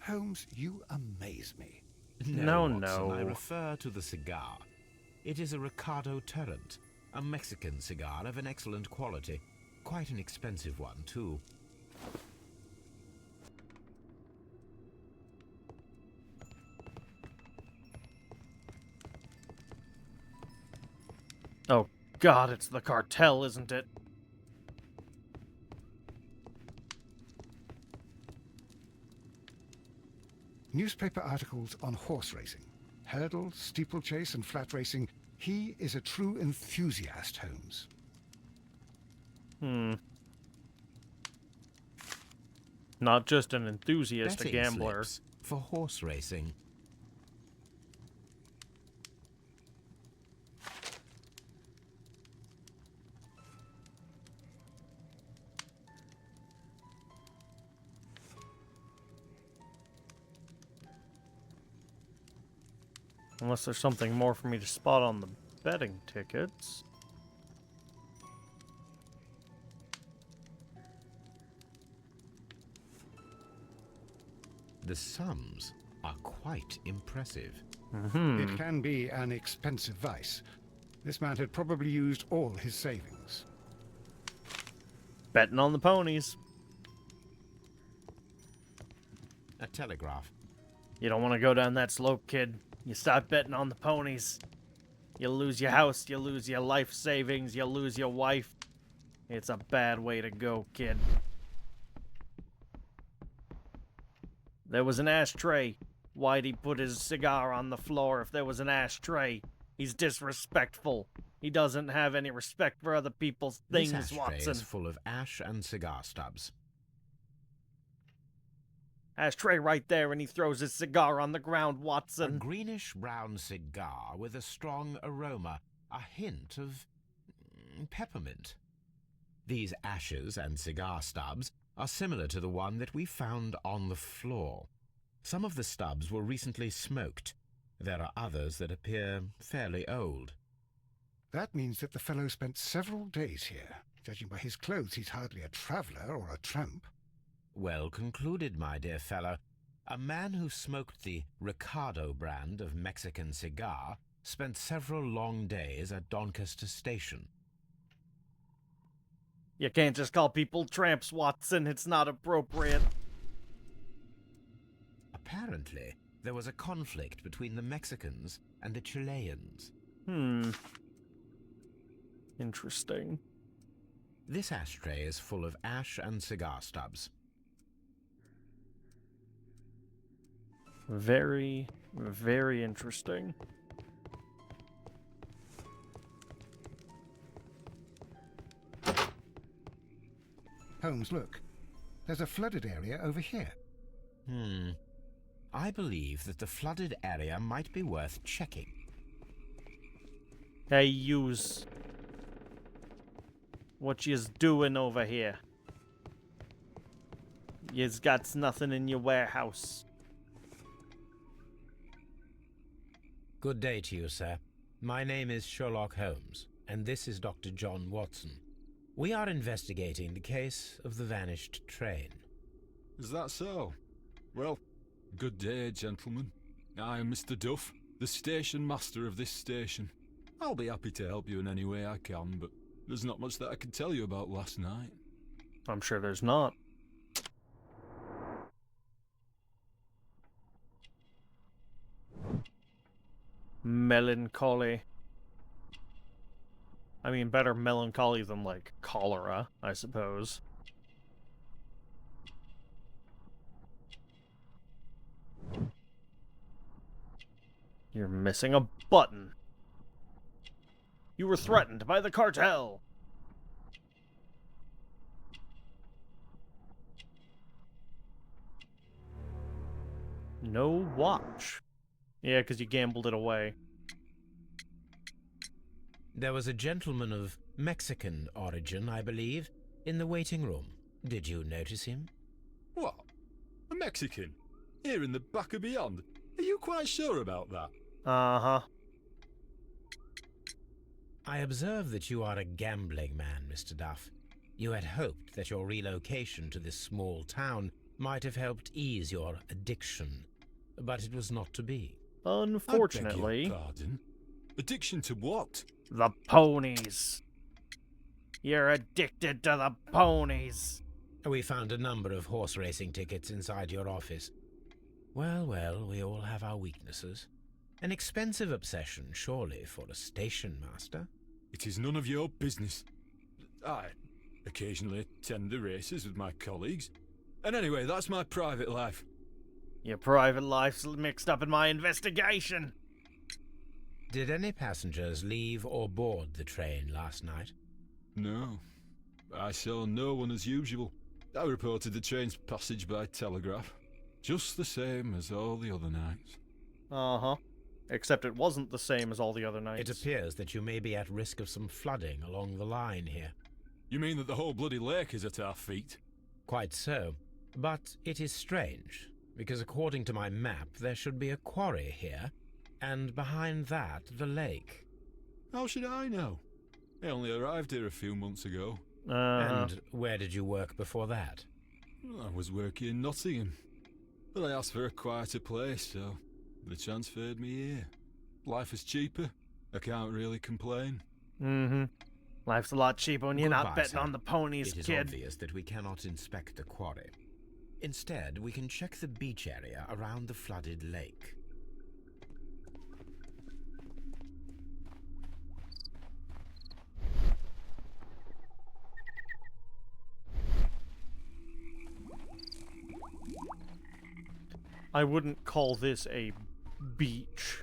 Holmes, you amaze me. No, Watson, no. I refer to the cigar. It is a Ricardo Turrent, a Mexican cigar of an excellent quality. Quite an expensive one, too. Oh, God, it's the cartel, isn't it? Newspaper articles on horse racing. Hurdle, steeplechase, and flat racing. He is a true enthusiast, Holmes. Not just an enthusiast, a Betting gambler. slips for horse racing. Unless there's something more for me to spot on the betting tickets. The sums are quite impressive. It can be an expensive vice. This man had probably used all his savings. Betting on the ponies. A telegraph. You don't want to go down that slope, kid. You start betting on the ponies. You lose your house, you lose your life savings, you lose your wife. It's a bad way to go, kid. There was an ashtray. Why'd he put his cigar on the floor if there was an ashtray? He's disrespectful. He doesn't have any respect for other people's things, This ashtray Watson. is full of ash and cigar stubs. Ashtray right there, and he throws his cigar on the ground, A Watson. greenish-brown cigar with a strong aroma, a hint of peppermint. These ashes and cigar stubs are similar to the one that we found on the floor. Some of the stubs were recently smoked. There are others that appear fairly old. That means that the fellow spent several days here. Judging by his clothes, he's hardly a traveller or a tramp. Well concluded, my dear fellow. A man who smoked the Ricardo brand of Mexican cigar spent several long days at Doncaster Station. You can't just call people tramps, Watson. It's not appropriate. Apparently, there was a conflict between the Mexicans and the Chileans. Interesting. This ashtray is full of ash and cigar stubs. Very, very interesting. Holmes, look. There's a flooded area over here. I believe that the flooded area might be worth checking. Hey, yous. What yous doing over here? Yous got nothing in your warehouse. Good day to you, sir. My name is Sherlock Holmes, and this is Dr. John Watson. We are investigating the case of the vanished train. Is that so? Well, good day, gentlemen. I am Mr. Duff, the station master of this station. I'll be happy to help you in any way I can, but there's not much that I can tell you about last night. I'm sure there's not. Melancholy. I mean, better melancholy than, like, cholera, I suppose. You're missing a button. You were threatened by the cartel. No watch. Yeah, because you gambled it away. There was a gentleman of Mexican origin, I believe, in the waiting room. Did you notice him? What? A Mexican? Here in the back of beyond? Are you quite sure about that? Uh-huh. I observe that you are a gambling man, Mr. Duff. You had hoped that your relocation to this small town might have helped ease your addiction, but it was not to be. Unfortunately, I beg your pardon? Addiction to what? the ponies. You're addicted to the ponies. We found a number of horse racing tickets inside your office. Well, we all have our weaknesses. An expensive obsession, surely, for a station master. It is none of your business. I occasionally attend the races with my colleagues. And anyway, that's my private life. Your private life's mixed up in my investigation. Did any passengers leave or board the train last night? No. I saw no one as usual. I reported the train's passage by telegraph. Just the same as all the other nights. Uh-huh. Except it wasn't the same as all the other nights. It appears that you may be at risk of some flooding along the line here. You mean that the whole bloody lake is at our feet? Quite so. But it is strange, because according to my map, there should be a quarry here, and behind that, the lake. How should I know? I only arrived here a few months ago. And where did you work before that? I was working in Nottingham, but I asked for a quieter place, so they transferred me here. Life is cheaper. I can't really complain. Mm-hmm. Life's a lot cheaper when you're Goodbye, not betting sir. on the ponies, It is kid. obvious that we cannot inspect the quarry. Instead, we can check the beach area around the flooded lake. I wouldn't call this a beach.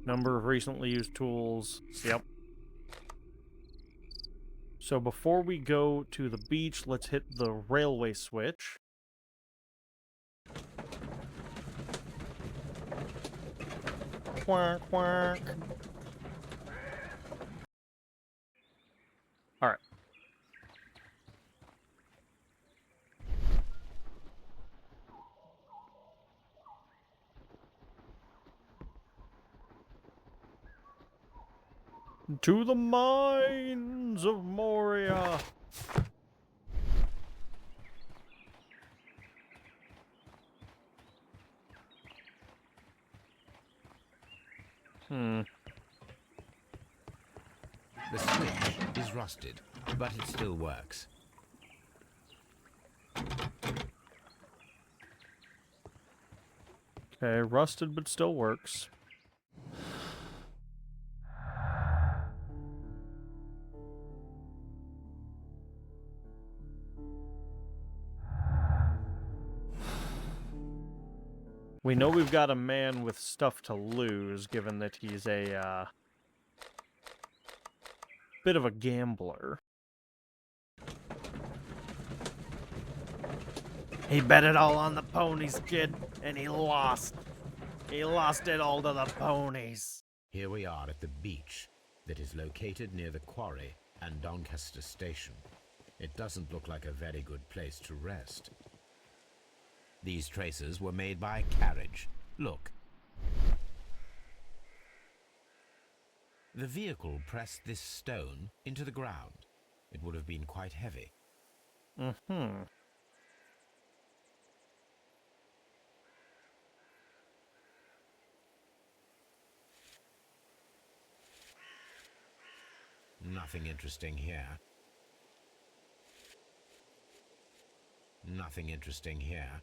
Number of recently used tools. Yep. So before we go to the beach, let's hit the railway switch. Quack, quack. Alright. To the mines of Moria. The switch is rusted, but it still works. Okay, rusted but still works. We know we've got a man with stuff to lose, given that he's a bit of a gambler. He bet it all on the ponies, kid, and he lost. He lost it all to the ponies. Here we are at the beach that is located near the quarry and Doncaster Station. It doesn't look like a very good place to rest. These traces were made by carriage. Look. The vehicle pressed this stone into the ground. It would have been quite heavy. Mm-hmm. Nothing interesting here. Nothing interesting here.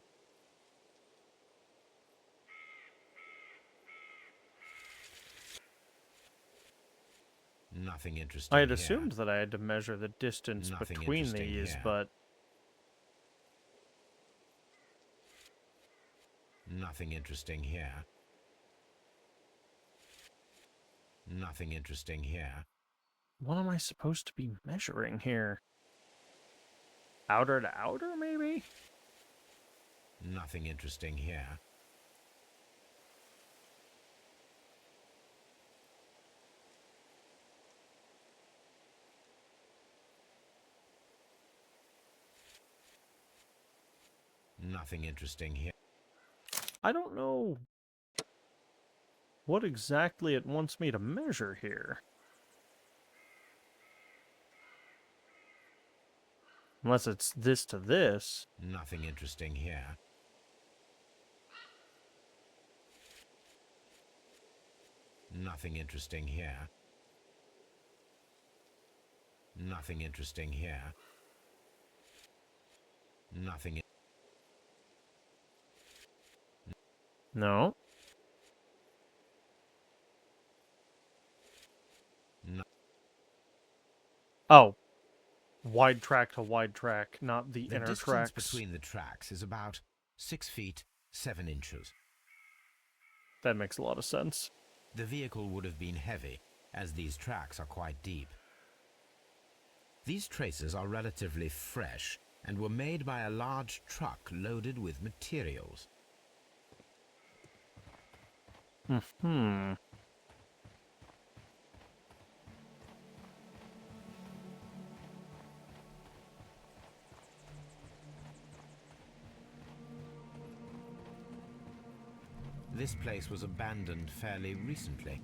Nothing interesting I had here. assumed that I had to measure the distance Nothing between interesting these, here. but Nothing interesting here. Nothing interesting here. what am I supposed to be measuring here? Outer to outer, maybe? Nothing interesting here. Nothing interesting here. I don't know what exactly it wants me to measure here. Unless it's this to this. Nothing interesting here. Nothing interesting here. Nothing interesting here. Nothing. No. No. Oh. Wide track to wide track, not the The inner distance tracks. between the tracks is about 6 feet 7 inches. That makes a lot of sense. The vehicle would have been heavy, as these tracks are quite deep. These traces are relatively fresh and were made by a large truck loaded with materials. Hmm. This place was abandoned fairly recently.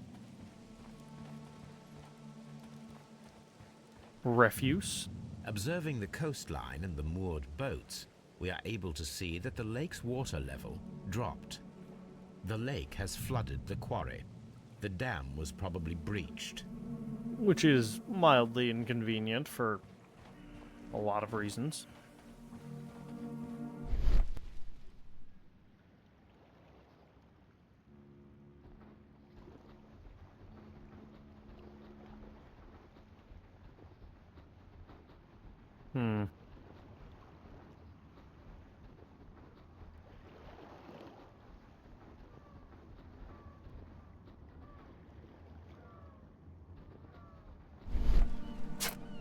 Refuse. Observing the coastline and the moored boats, we are able to see that the lake's water level dropped. The lake has flooded the quarry. The dam was probably breached. Which is mildly inconvenient for a lot of reasons. Hmm.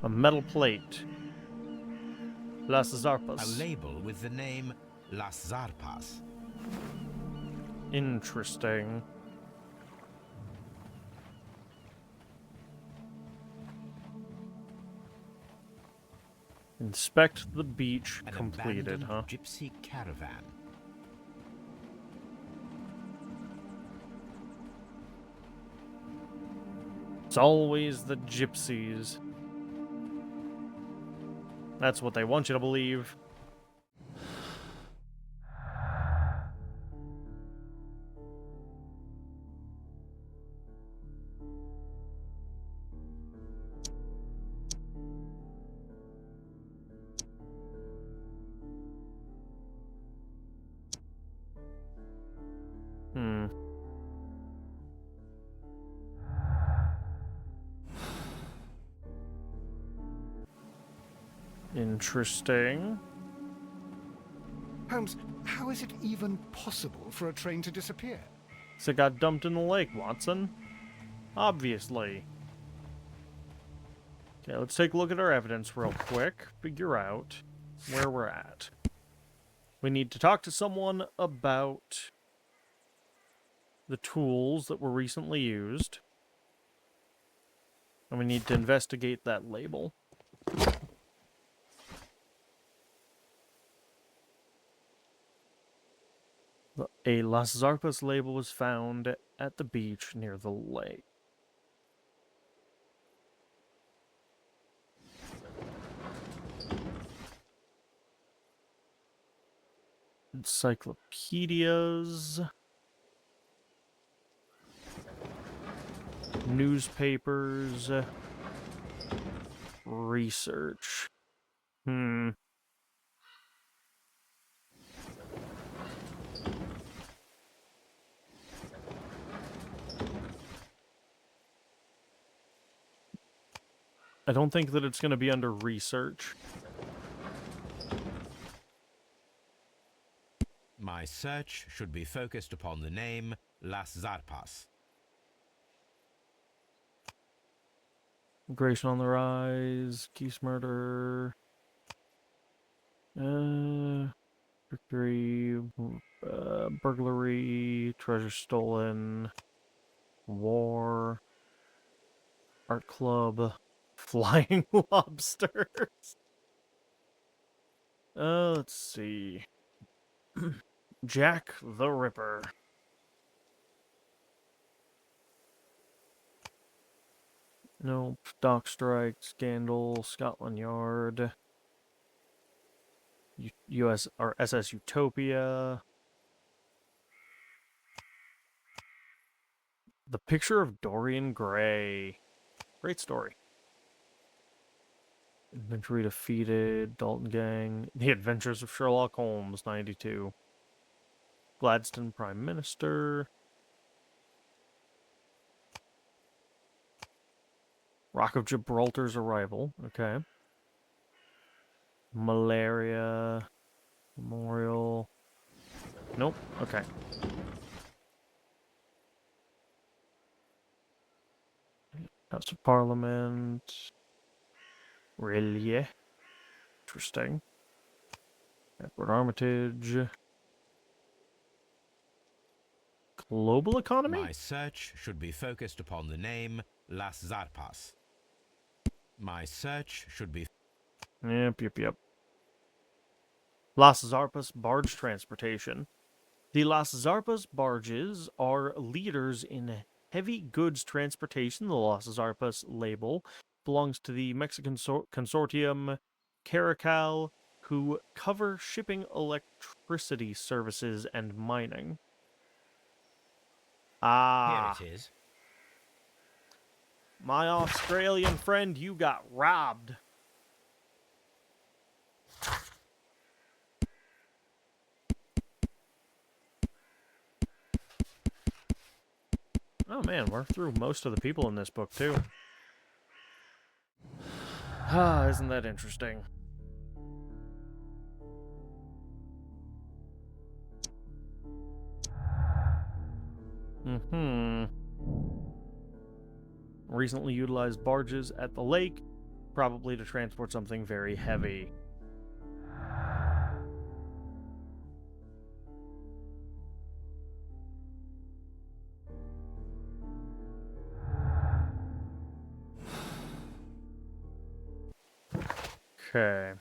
A metal plate. Las A Zarpas. label with the name Las Zarpas. Interesting. Inspect the beach. An Completed, abandoned huh? gypsy caravan. It's always the gypsies. That's what they want you to believe. Hmm. Interesting. Holmes, how is it even possible for a train to disappear? So it got dumped in the lake, Watson. Obviously. Okay, let's take a look at our evidence real quick. Figure out where we're at. We need to talk to someone about the tools that were recently used. And we need to investigate that label. A Las Zarpas label was found at the beach near the lake. Encyclopedias. Newspapers. Research. I don't think that it's going to be under research. My search should be focused upon the name Las Zarpas. Migration on the rise. Geese murder. Victory. Burglary. Treasure stolen. War. Art club. Flying lobsters. Let's see. Jack the Ripper. Nope. Dock strike, scandal, Scotland Yard. US or SS Utopia. The Picture of Dorian Gray. Great story. Inventory defeated, Dalton Gang. The Adventures of Sherlock Holmes, 92. Gladstone Prime Minister. Rock of Gibraltar's arrival. Okay. Malaria. Memorial. Nope. Okay. House of Parliament. Really? Interesting. Edward Armitage. Global economy? My search should be focused upon the name Las Zarpas. My search should be... Yep. Las Zarpas barge transportation. The Las Zarpas barges are leaders in heavy goods transportation. The Las Zarpas label belongs to the Mexican consortium Caracal, who cover shipping, electricity services, and mining. Ah. Here it is. My Australian friend, you got robbed. Oh man, we're through most of the people in this book too. Ah, isn't that interesting? Recently utilized barges at the lake, probably to transport something very heavy. Okay.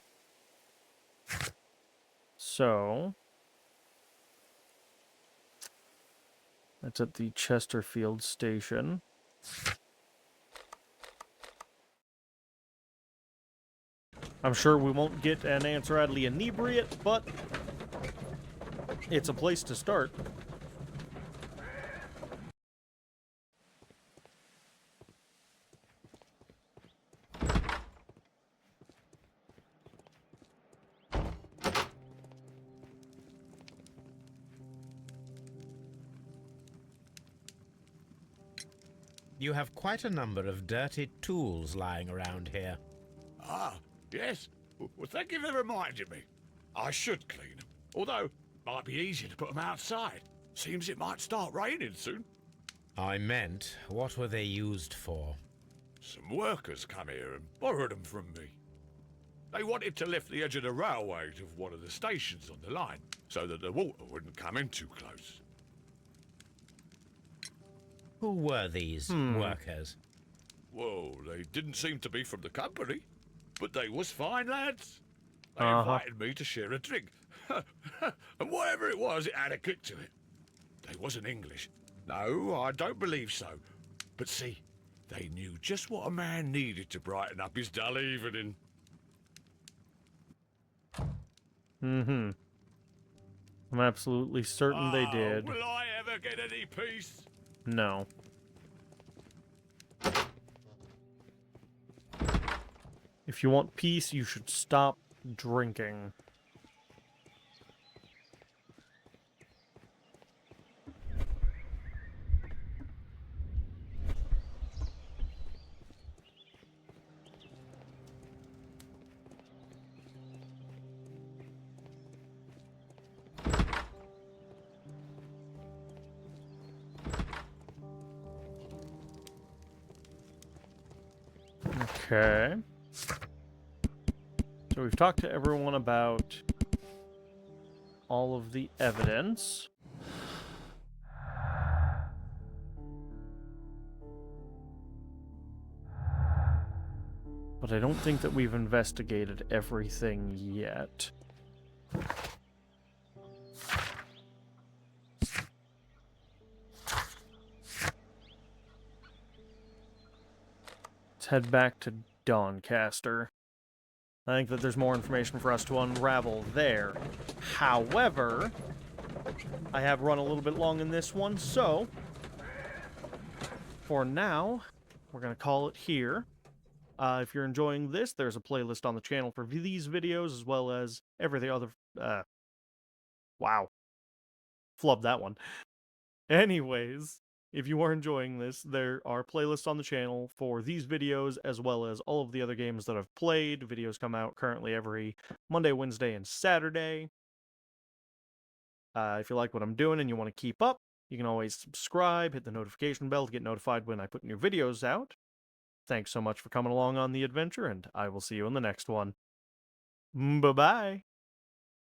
So, that's at the Chesterfield station. I'm sure we won't get an answer out of the inebriate, but it's a place to start. You have quite a number of dirty tools lying around here. Ah, yes. Well, thank you for reminding me. I should clean them. Although, might be easier to put them outside. Seems it might start raining soon. I meant, what were they used for? Some workers come here and borrowed them from me. They wanted to lift the edge of the railway to one of the stations on the line, so that the water wouldn't come in too close. Who were these workers? Well, they didn't seem to be from the company, but they was fine lads. They invited me to share a drink. And whatever it was, it had a kick to it. They wasn't English. No, I don't believe so. But see, they knew just what a man needed to brighten up his dull evening. I'm absolutely certain they did. Will I ever get any peace? No. If you want peace, you should stop drinking. Okay. So we've talked to everyone about all of the evidence. But I don't think that we've investigated everything yet. Let's head back to Doncaster. I think that there's more information for us to unravel there. However, I have run a little bit long in this one, so for now, we're going to call it here. If you're enjoying this, there's a playlist on the channel for these videos, as well as everything other... wow. Flubbed that one. Anyways, if you are enjoying this, there are playlists on the channel for these videos, as well as all of the other games that I've played. Videos come out currently every Monday, Wednesday, and Saturday. If you like what I'm doing and you want to keep up, you can always subscribe, hit the notification bell to get notified when I put new videos out. Thanks so much for coming along on the adventure, and I will see you in the next one. Bye-bye!